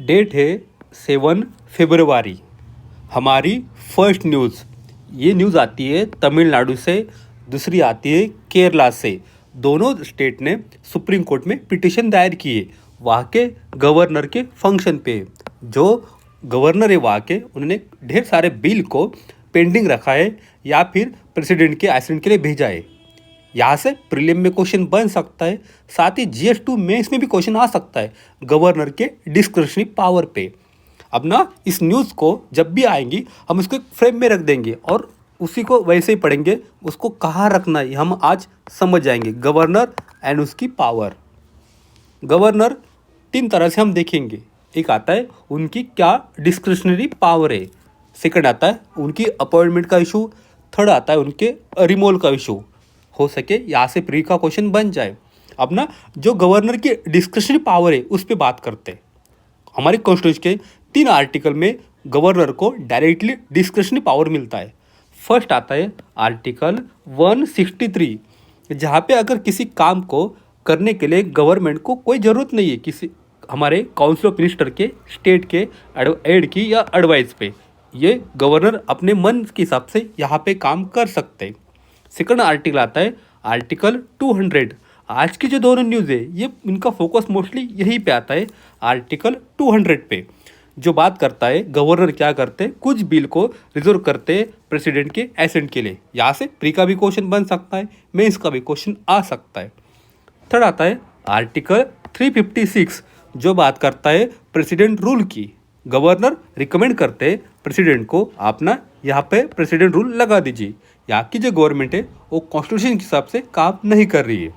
Date है 7 फरवरी। हमारी first news, ये न्यूज़ आती है तमिलनाडु से, दूसरी आती है केरला से। दोनों स्टेट ने सुप्रीम कोर्ट में पिटीशन दायर की है वहाँ के गवर्नर के फंक्शन पे। जो गवर्नर है वहाँ के, उन्होंने ढेर सारे बिल को पेंडिंग रखा है या फिर प्रेसिडेंट के एसेंट के लिए भेजा है। यहाँ से प्रीलिम में क्वेश्चन बन सकता है, साथ ही GS2 मेंस में भी क्वेश्चन आ सकता है गवर्नर के डिस्क्रिशनरी पावर पे। अब ना इस न्यूज़ को जब भी आएंगी हम उसको एक फ्रेम में रख देंगे और उसी को वैसे ही पढ़ेंगे, उसको कहाँ रखना है हम आज समझ जाएंगे। गवर्नर एंड उसकी पावर। गवर्नर 3 तरह से हम देखेंगे। एक आता है उनकी क्या डिस्क्रिशनरी पावर है, सेकंड आता है उनकी अपॉइंटमेंट का इशू, थर्ड आता है उनके रिमूवल का इशू। हो सके यहाँ से प्री का क्वेश्चन बन जाए। अब ना जो गवर्नर की डिस्क्रिशनरी पावर है उस पर बात करते हैं। हमारे कॉन्स्टिट्यूशन के 3 आर्टिकल में गवर्नर को डायरेक्टली डिस्क्रिशनरी पावर मिलता है। फर्स्ट आता है आर्टिकल 163, जहाँ पे अगर किसी काम को करने के लिए गवर्नमेंट को कोई ज़रूरत नहीं है किसी हमारे काउंसिल ऑफ मिनिस्टर के, स्टेट के एड की या एडवाइस पे, ये गवर्नर अपने मन के हिसाब से यहाँ पे काम कर सकते हैं। सेकंड आर्टिकल आता है आर्टिकल 200। आज की जो दोनों न्यूज़ है ये इनका फोकस मोस्टली यहीं पे आता है, आर्टिकल 200 पे, जो बात करता है गवर्नर क्या करते हैं, कुछ बिल को रिजर्व करते हैं प्रेसिडेंट के एसेंट के लिए। यहाँ से प्री का भी क्वेश्चन बन सकता है, मेंस का भी क्वेश्चन आ सकता है। थर्ड आता है आर्टिकल 356, जो बात करता है प्रेसिडेंट रूल की। गवर्नर रिकमेंड करते हैं प्रेसिडेंट को अपना यहाँ पे प्रेसिडेंट रूल लगा दीजिए। यहाँ की जो गवर्नमेंट है वो कॉन्स्टिट्यूशन के हिसाब से काम नहीं कर रही है।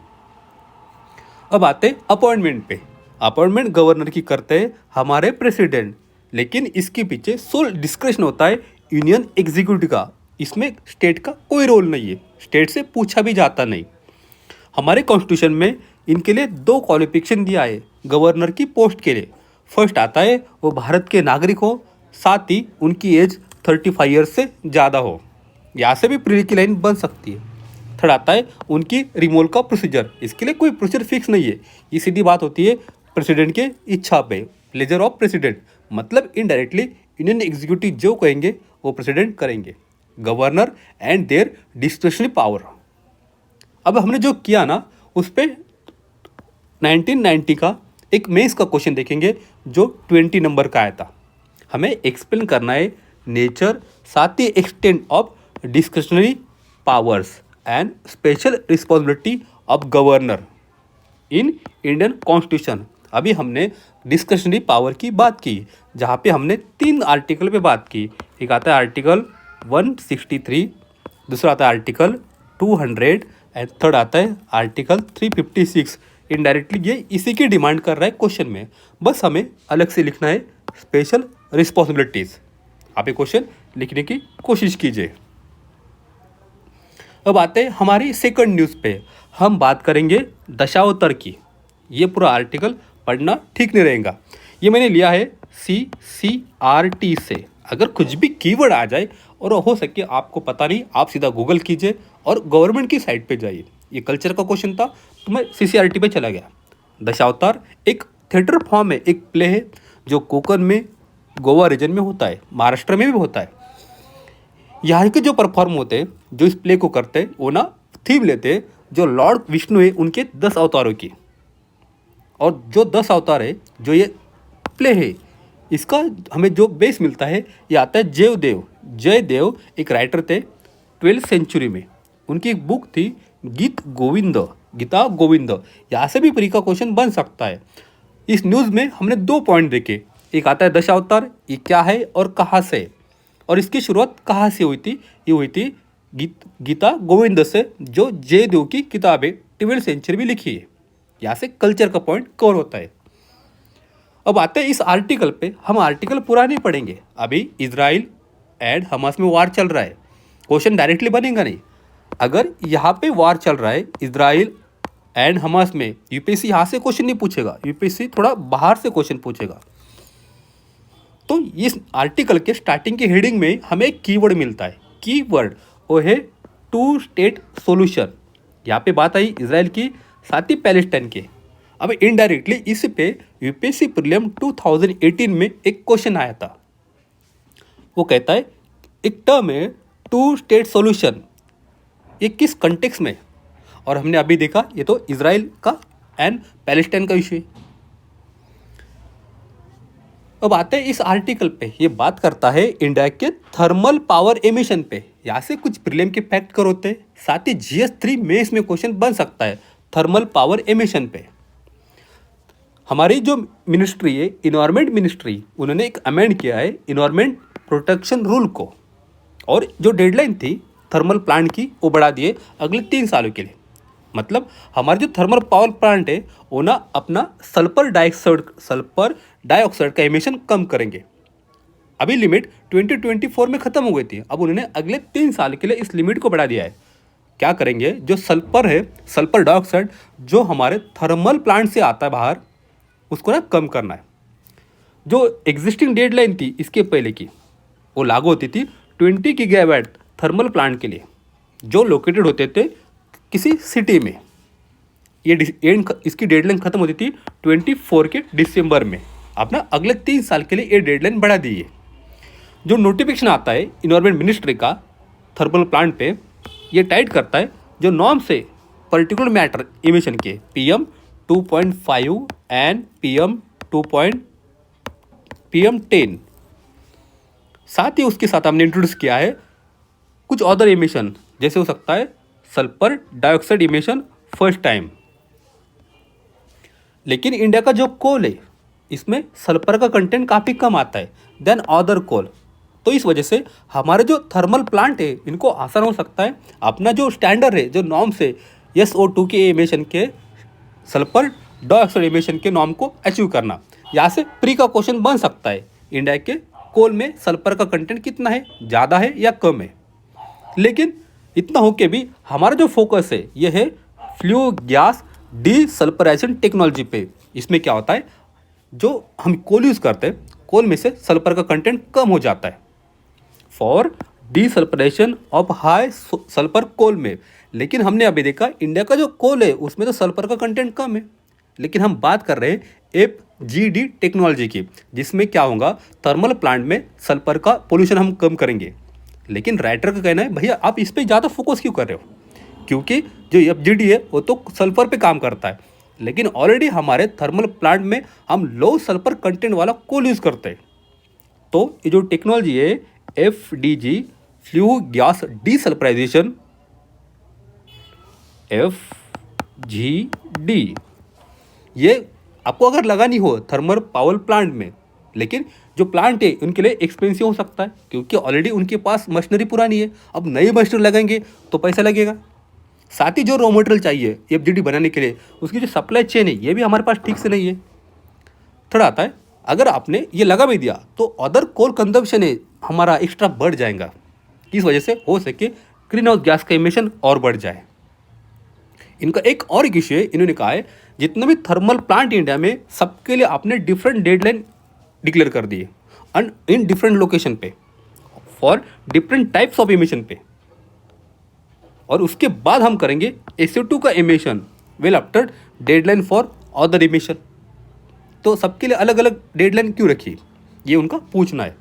अब आते हैं अपॉइंटमेंट पे। अपॉइंटमेंट गवर्नर की करते हैं हमारे प्रेसिडेंट, लेकिन इसके पीछे सोल डिस्क्रेशन होता है यूनियन एग्जीक्यूटिव का। इसमें स्टेट का कोई रोल नहीं है, स्टेट से पूछा भी जाता नहीं। हमारे कॉन्स्टिट्यूशन में इनके लिए 2 क्वालिफिकेशन दिया है गवर्नर की पोस्ट के लिए। फर्स्ट आता है वो भारत के नागरिक हो, साथ ही उनकी एज 35 ईयर्स से ज़्यादा हो। यहाँ से भी प्री की लाइन बन सकती है। थर्ड आता है उनकी रिमूवल का प्रोसीजर। इसके लिए कोई प्रोसीजर फिक्स नहीं है, ये सीधी बात होती है प्रेसिडेंट के इच्छा पे, प्लेजर ऑफ प्रेसिडेंट। मतलब इनडायरेक्टली यूनियन एग्जीक्यूटिव जो कहेंगे वो प्रेसिडेंट करेंगे। Governor and their discretionary power. अब हमने जो किया ना उस पर 1990 का एक मेंस का क्वेश्चन देखेंगे जो 20 नंबर का आया था। हमें एक्सप्लेन करना है नेचर, साथ ही extent of discretionary powers and special responsibility of governor in Indian constitution. अभी हमने डिस्क्रिशनरी पावर की बात की, जहाँ पे हमने 3 आर्टिकल पे बात की। एक आता है आर्टिकल 163, दूसरा आता है आर्टिकल 200 एंड थर्ड आता है आर्टिकल 356। इनडायरेक्टली ये इसी की डिमांड कर रहा है क्वेश्चन में, बस हमें अलग से लिखना है स्पेशल रिस्पॉन्सिबिलिटीज़। आप ये क्वेश्चन लिखने की कोशिश कीजिए। अब आते हैं हमारी सेकंड न्यूज़ पे। हम बात करेंगे दशावतार की। ये पूरा आर्टिकल पढ़ना ठीक नहीं रहेगा, ये मैंने लिया है CCRT से। अगर कुछ भी कीवर्ड आ जाए और हो सके आपको पता नहीं, आप सीधा गूगल कीजिए और गवर्नमेंट की साइट पे जाइए। ये कल्चर का क्वेश्चन था तो मैं CCRT पे चला गया। दशावतार एक थिएटर फॉर्म है, एक प्ले है जो कोंकण में, गोवा रीजन में होता है, महाराष्ट्र में भी होता है। यहाँ के जो परफॉर्म होते हैं, जो इस प्ले को करते हैं, वो ना थीम लेते हैं जो लॉर्ड विष्णु है उनके 10 अवतारों की। और जो 10 अवतार है, जो ये प्ले है, इसका हमें जो बेस मिलता है ये आता है जयदेव। जयदेव एक राइटर थे 12th सेंचुरी में। उनकी एक बुक थी गीता गोविंद। यहाँ से भी प्री का क्वेश्चन बन सकता है। इस न्यूज़ में हमने 2 पॉइंट देखे। एक आता है दशावतार, ये क्या है और कहाँ से, और इसकी शुरुआत कहाँ से हुई थी। ये हुई थी गीता गोविंद से, जो जयदेव की किताब है 12th सेंचुरी में लिखी है। यहाँ से कल्चर का पॉइंट कवर होता है। अब आते हैं इस आर्टिकल पे। हम आर्टिकल पूरा नहीं पढ़ेंगे, अभी इजराइल एंड हमास में वार चल रहा है, क्वेश्चन डायरेक्टली बनेगा नहीं। अगर यहाँ पे वार चल रहा है इजराइल एंड हमास में, यूपीएससी यहाँ से क्वेश्चन नहीं पूछेगा, यूपीएससी थोड़ा बाहर से क्वेश्चन पूछेगा। तो इस आर्टिकल के स्टार्टिंग के हेडिंग में हमें एक कीवर्ड मिलता है। कीवर्ड वो है 2 स्टेट सॉल्यूशन। यहाँ पे बात आई इजराइल की, साथ ही पैलेस्टाइन के। अब इनडायरेक्टली इस पे यूपीएससी प्रीलिम 2018 में एक क्वेश्चन आया था। वो कहता है एक टर्म है टू स्टेट सॉल्यूशन, ये किस कंटेक्स्ट में, और हमने अभी देखा ये तो इजराइल का एंड पैलेस्टाइन का इशू है। अब आते हैं इस आर्टिकल पे, ये बात करता है इंडिया के थर्मल पावर एमिशन पे। यहाँ से कुछ प्रीलिम के फैक्ट कर होते हैं, साथ ही GS3 में इसमें क्वेश्चन बन सकता है थर्मल पावर एमिशन पे। हमारी जो मिनिस्ट्री है इन्वायरमेंट मिनिस्ट्री, उन्होंने एक अमेंड किया है इन्वायरमेंट प्रोटेक्शन रूल को, और जो डेडलाइन थी थर्मल प्लांट की वो बढ़ा दिए अगले 3 सालों के लिए। मतलब हमारे जो थर्मल पावर प्लांट है वो ना अपना सल्फर डाइऑक्साइड का एमिशन कम करेंगे। अभी लिमिट 2024 में ख़त्म हो गई थी, अब उन्होंने अगले 3 साल के लिए इस लिमिट को बढ़ा दिया है। क्या करेंगे, जो सल्फर है, सल्फर डाइऑक्साइड जो हमारे थर्मल प्लांट से आता है बाहर, उसको ना कम करना है। जो एग्जिस्टिंग डेडलाइन थी इसके पहले की, वो लागू होती थी 20 गीगावाट थर्मल प्लांट के लिए जो लोकेटेड होते थे किसी सिटी में। ये इसकी डेडलाइन खत्म होती थी 24 के दिसंबर में। अपना अगले 3 साल के लिए ये डेडलाइन बढ़ा दी है। जो नोटिफिकेशन आता है इन्वायरमेंट मिनिस्ट्री का थर्मल प्लांट पे, ये टाइट करता है जो नॉर्म से पर्टिकुलर मैटर इमिशन के PM 2.5 एंड PM 10। साथ ही उसके साथ हमने इंट्रोड्यूस किया है कुछ अदर इमिशन, जैसे हो सकता है sulphur dioxide emission first time. लेकिन इंडिया का जो कोल है इसमें सल्फर का कंटेंट काफ़ी कम आता है देन अदर कोल, तो इस वजह से हमारे जो थर्मल प्लांट है इनको आसान हो सकता है अपना जो स्टैंडर्ड है, जो नॉर्म से SO2 के एमिशन के, सल्फर डाइऑक्साइड एमिशन के नॉर्म को अचीव करना। यहाँ से प्री का क्वेश्चन बन सकता है इंडिया के कोल में सल्फर का कंटेंट कितना है, ज़्यादा है या कम है। लेकिन इतना हो के भी हमारा जो फोकस है ये है फ्लू गैस डीसल्फराइजेशन टेक्नोलॉजी पे। इसमें क्या होता है, जो हम कोल यूज़ करते हैं, कोल में से सल्फर का कंटेंट कम हो जाता है for desulphurisation of high sulphur coal में। लेकिन हमने अभी देखा इंडिया का जो कोल है उसमें तो सल्फर का कंटेंट कम है। लेकिन हम बात कर रहे हैं FGD टेक्नोलॉजी की, जिसमें क्या होगा, थर्मल प्लांट में सल्फर का पोल्यूशन हम कम करेंगे। लेकिन राइटर का कहना है भैया आप इस पर ज़्यादा फोकस क्यों कर रहे हो, क्योंकि जो FGD है वो तो सल्फर पे काम करता है। लेकिन ऑलरेडी हमारे थर्मल प्लांट में हम लो सल्फर कंटेंट वाला कोल यूज़ करते हैं। तो ये जो टेक्नोलॉजी है FDG flue gas desulphurisation FGD, ये आपको अगर लगानी हो थर्मल पावर प्लांट में, लेकिन जो प्लांट है उनके लिए एक्सपेंसिव हो सकता है क्योंकि ऑलरेडी उनके पास मशीनरी पुरानी है। अब नई मशीनरी लगाएंगे तो पैसा लगेगा। साथ ही जो रॉ मटेरियल चाहिए FGD बनाने के लिए, उसकी जो सप्लाई चेन है ये भी हमारे पास ठीक से नहीं है। थोड़ा आता है, अगर आपने ये लगा भी दिया तो अदर कोल कंजम्पशन है हमारा एक्स्ट्रा बढ़ जाएगा। इस वजह से हो सके ग्रीन हाउस गैस का एमिशन और बढ़ जाए। इनका एक और इश्यू है, इन्होंने कहा है जितने भी थर्मल प्लांट इंडिया में सबके लिए आपने डिफरेंट डेडलाइन डिक्लेयर कर दिए एंड इन डिफरेंट लोकेशन पे for different types of emission पे, और उसके बाद हम करेंगे SO2 का emission well after deadline for other emission. तो सबके लिए अलग अलग डेडलाइन क्यों रखी, ये उनका पूछना है।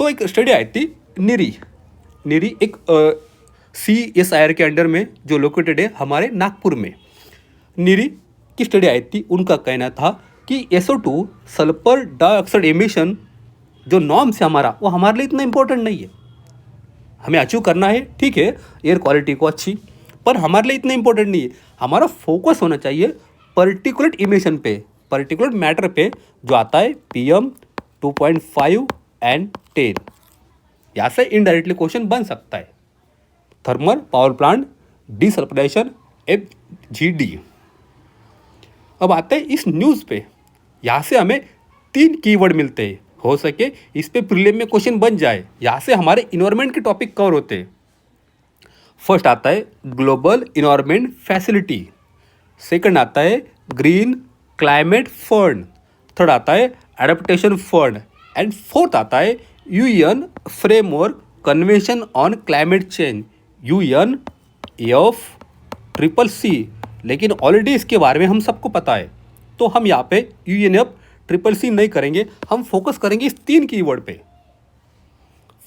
तो एक स्टडी आई थी निरी एक CSIR के अंडर में जो लोकेटेड है हमारे नागपुर में। निरी की स्टडी आई थी, उनका कहना था कि SO2 सल्फर डाइऑक्साइड एमिशन जो नॉर्म से हमारा, वो हमारे लिए इतना इंपॉर्टेंट नहीं है। हमें अचीव करना है, ठीक है, एयर क्वालिटी को अच्छी, पर हमारे लिए इतना इंपॉर्टेंट नहीं है। हमारा फोकस होना चाहिए पर्टिकुलर एमिशन पे, पर्टिकुलर मैटर पे जो आता है PM 2.5 एंड 10। यहाँ से इनडायरेक्टली क्वेश्चन बन सकता है thermal power plant desulphurisation FGD। अब आते हैं इस न्यूज़ पे, यहाँ से हमें 3 कीवर्ड मिलते हैं, हो सके इस पे प्रीलिम में क्वेश्चन बन जाए। यहाँ से हमारे इन्वायरमेंट के टॉपिक कवर होते हैं। फर्स्ट आता है ग्लोबल इन्वायरमेंट फैसिलिटी, सेकंड आता है ग्रीन क्लाइमेट फंड, थर्ड आता है एडेप्टेशन फंड, एंड फोर्थ आता है UN framework convention on climate change UNFCCC लेकिन ऑलरेडी इसके बारे में हम सबको पता है, तो हम यहाँ पे यूएनएफ ट्रिपल सी नहीं करेंगे, हम फोकस करेंगे इस 3 कीवर्ड पे।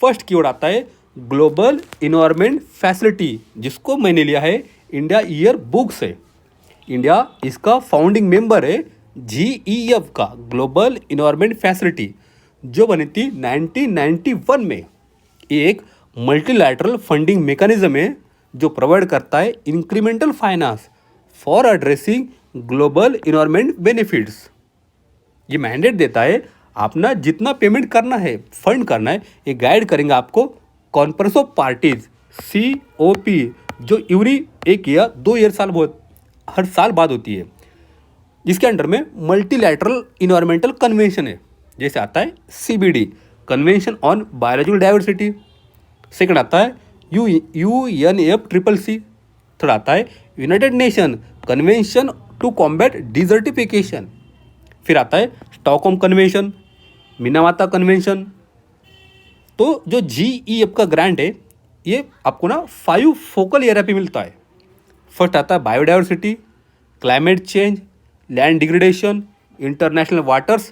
फर्स्ट कीवर्ड आता है ग्लोबल इन्वायरमेंट फैसिलिटी, जिसको मैंने लिया है इंडिया ईयर बुक से। इंडिया इसका फाउंडिंग मेंबर है GEF का, ग्लोबल इन्वायरमेंट फैसिलिटी, जो बनी थी 1991 में। ये एक मल्टीलैटरल फंडिंग मैकेनिज्म है जो प्रोवाइड करता है incremental finance for addressing global environment benefits. ये मैंडेट देता है अपना जितना पेमेंट करना है, फंड करना है, ये गाइड करेंगे आपको कॉन्फ्रेंस ऑफ पार्टीज COP, जो एवरी 1 या 2 ईयर हर साल बाद होती है। जिसके अंडर में मल्टीलैटरल इन्वायरमेंटल कन्वेंशन है, जैसे आता है CBD, convention on biological diversity. Second आता है UNEF ट्रिपल सी। थर्ड आता है United Nation convention to combat desertification. फिर आता है स्टॉकहोम कन्वेंशन, मिनामाता कन्वेंशन। तो जो GEF का ग्रांट है ये आपको ना 5 फोकल एरिया पे मिलता है। फर्स्ट आता है biodiversity, climate change, land degradation, international waters,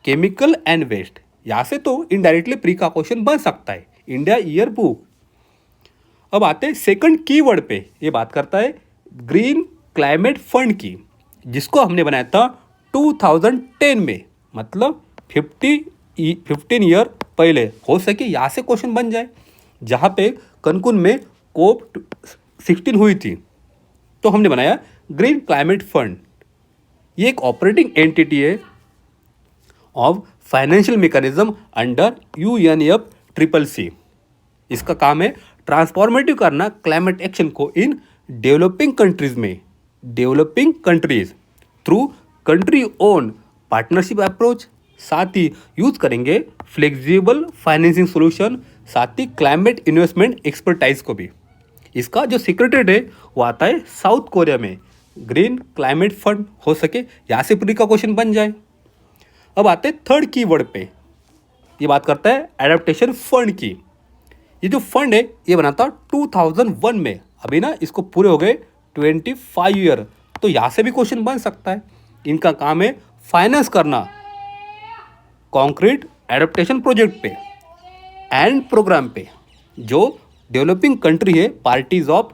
chemical and waste. यहाँ से तो इनडायरेक्टली प्री का क्वेश्चन बन सकता है, इंडिया ईयर बुक। अब आते हैं सेकंड कीवर्ड पे, ये बात करता है ग्रीन क्लाइमेट फंड की, जिसको हमने बनाया था 2010 में, मतलब 15 ईयर पहले। हो सके यहाँ से क्वेश्चन बन जाए, जहाँ पे कनकुन में COP16 हुई थी, तो हमने बनाया ग्रीन क्लाइमेट फंड। ये एक ऑपरेटिंग एंटिटी है of financial mechanism under UNEF triple C. इसका काम है ट्रांसफॉर्मेटिव करना क्लाइमेट एक्शन को in developing countries through country own partnership approach. साथ ही यूज करेंगे फ्लेक्सिबल फाइनेंसिंग सोल्यूशन, साथ ही क्लाइमेट इन्वेस्टमेंट एक्सपर्टाइज को भी। इसका जो सेक्रेटरीट है वो आता है साउथ कोरिया में। ग्रीन क्लाइमेट फंड, हो सके यहाँ से प्री का क्वेश्चन बन जाए। अब आते हैं थर्ड कीवर्ड पे, ये बात करता है एडेप्टेशन फंड की। ये जो फंड है ये बना था 2001 में, अभी ना इसको पूरे हो गए 25 ईयर, तो यहाँ से भी क्वेश्चन बन सकता है। इनका काम है फाइनेंस करना कॉन्क्रीट एडेप्टेशन प्रोजेक्ट पे एंड प्रोग्राम पे, जो डेवलपिंग कंट्री है पार्टीज ऑफ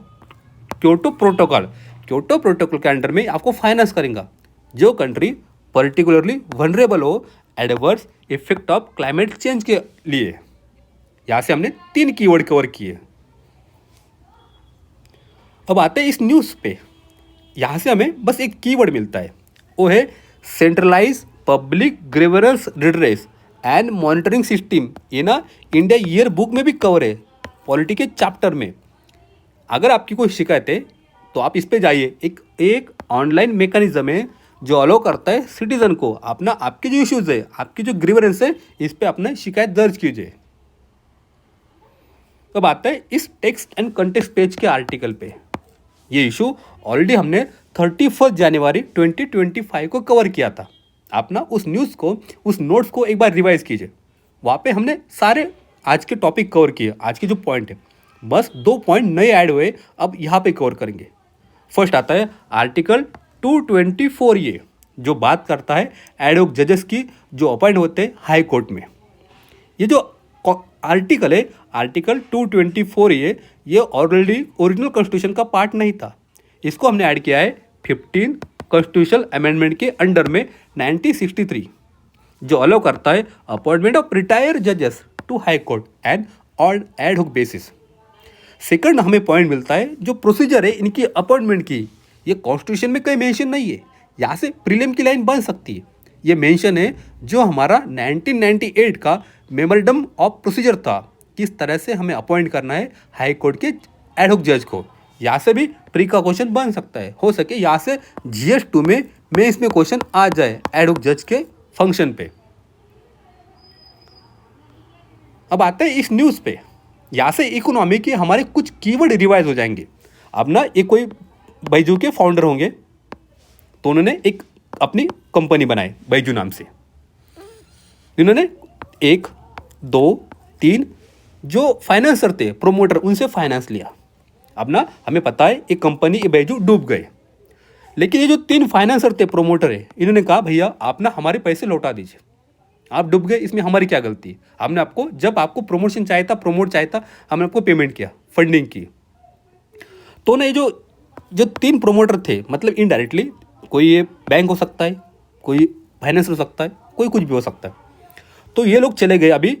क्योटो प्रोटोकॉल के अंडर में आपको फाइनेंस करेंगे, जो कंट्री पर्टिकुलरली वनरेबल हो adverse effect of climate change के लिए। यहाँ से हमने 3 कीवर्ड कवर किए। अब आते हैं इस न्यूज़ पे, यहाँ से हमें बस एक कीवर्ड मिलता है, वो है centralise public grievance redress and monitoring system. ये ना इंडिया ईयर बुक में भी कवर है, पॉलिटी के चैप्टर में। अगर आपकी कोई शिकायत है तो आप इस पे जाइए, एक ऑनलाइन मैकेनिज्म है जो अलाउ करता है सिटीजन को अपना आपके जो इश्यूज है, आपकी जो ग्रीवेंस है, इस पे अपना शिकायत दर्ज कीजिए। अब आता है इस टेक्स्ट एंड कंटेक्स्ट पेज के आर्टिकल पे। ये इशू ऑलरेडी हमने 31 जनवरी 2025 को कवर किया था। आप ना उस न्यूज़ को, उस नोट्स को एक बार रिवाइज कीजिए, वहाँ पे हमने सारे आज के टॉपिक कवर किए। आज के जो पॉइंट है, बस 2 पॉइंट नए ऐड हुए, अब यहाँ पे कवर करेंगे। फर्स्ट आता है आर्टिकल 224 ये, जो बात करता है एडहॉक जजेस की जो अपॉइंट होते हैं हाई कोर्ट में। ये जो आर्टिकल है, आर्टिकल 224 ये ऑलरेडी ओरिजिनल कॉन्स्टिट्यूशन का पार्ट नहीं था। इसको हमने ऐड किया है 15 कॉन्स्टिट्यूशनल अमेंडमेंट के अंडर में 1963, जो अलाउ करता है अपॉइंटमेंट ऑफ रिटायर्ड जजेस to high court and on ad hoc basis. Second हमें पॉइंट मिलता है जो प्रोसीजर है इनकी अपॉइंटमेंट की, ये कॉन्स्टिट्यूशन में कहीं मेंशन नहीं है। यहाँ से प्रीलिम की लाइन बन सकती है। ये मेंशन है जो हमारा 1998 का मेमोरेंडम ऑफ प्रोसीजर था, किस तरह से हमें अपॉइंट करना है हाई कोर्ट के एडहॉक जज को। यहाँ से भी प्री का क्वेश्चन बन सकता है, हो सके यहाँ से GS2 में मेंस में क्वेश्चन आ जाए एडहॉक जज के फंक्शन पे। अब आते हैं इस न्यूज़ पे, यहाँ से इकोनॉमी के हमारे कुछ कीवर्ड रिवाइज हो जाएंगे। अब ना एक कोई बैजू के फाउंडर होंगे, तो उन्होंने एक अपनी कंपनी बनाई बैजू नाम से। इन्होंने 1, 2, 3 जो फाइनेंसर थे, प्रोमोटर, उनसे फाइनेंस लिया। अब ना हमें पता है एक कंपनी बैजू डूब गए। लेकिन ये जो 3 फाइनेंसर थे, प्रोमोटर है, इन्होंने कहा भैया आप ना हमारे पैसे लौटा दीजिए, आप डूब गए, इसमें हमारी क्या गलती है, हमने आपको जब आपको प्रमोशन चाहिए था, प्रमोट चाहिए था, हमने आपको पेमेंट किया, फंडिंग की। तो ना ये जो जो 3 प्रोमोटर थे, मतलब इनडायरेक्टली कोई ये बैंक हो सकता है, कोई फाइनेंस हो सकता है, कोई कुछ भी हो सकता है। तो ये लोग चले गए अभी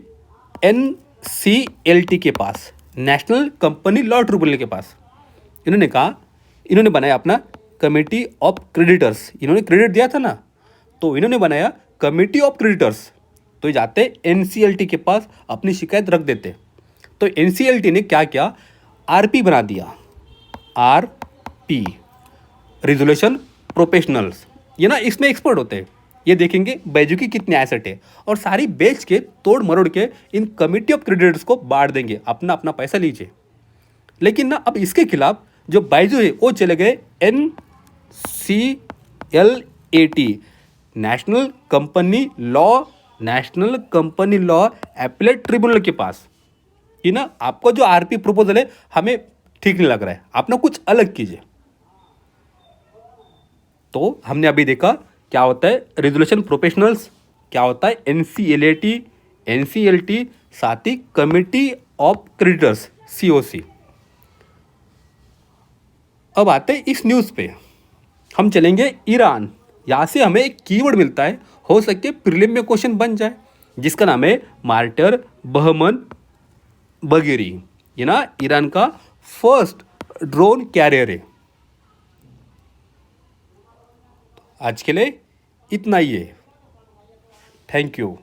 NCLT के पास, नेशनल कंपनी लॉ ट्रिब्यूनल के पास। इन्होंने कहा, इन्होंने बनाया अपना कमेटी ऑफ क्रेडिटर्स, इन्होंने क्रेडिट दिया था ना, तो इन्होंने बनाया कमेटी ऑफ क्रेडिटर्स। तो ये जाते NCLT के पास अपनी शिकायत रख देते। तो NCLT ने क्या किया, RP बना दिया, RP, रिजोल्यूशन प्रोफेशनल्स। ये ना इसमें एक्सपर्ट होते हैं, ये देखेंगे बैजू की कितने एसेट है और सारी बेच के तोड़ मरोड़ के इन कमिटी ऑफ क्रेडिटर्स को बांट देंगे, अपना अपना पैसा लीजिए। लेकिन ना अब इसके खिलाफ जो बाइजू है वो चले गए NCLAT, national company law appellate tribunal के पास कि ना आपको जो RP प्रपोजल है हमें ठीक नहीं लग रहा है, आप ना कुछ अलग कीजिए। तो हमने अभी देखा क्या होता है रेजोल्यूशन प्रोफेशनल्स, क्या होता है NCLT, साथ ही कमिटी ऑफ क्रेडिटर्स, COC। अब आते हैं इस न्यूज़ पे, हम चलेंगे ईरान। यहाँ से हमें एक कीवर्ड मिलता है, हो सके प्रीलिम में क्वेश्चन बन जाए, जिसका नाम है मार्टर बहमन बगेरी। ये ना ईरान का फर्स्ट ड्रोन कैरियर है। आज के लिए इतना ही है। Thank you.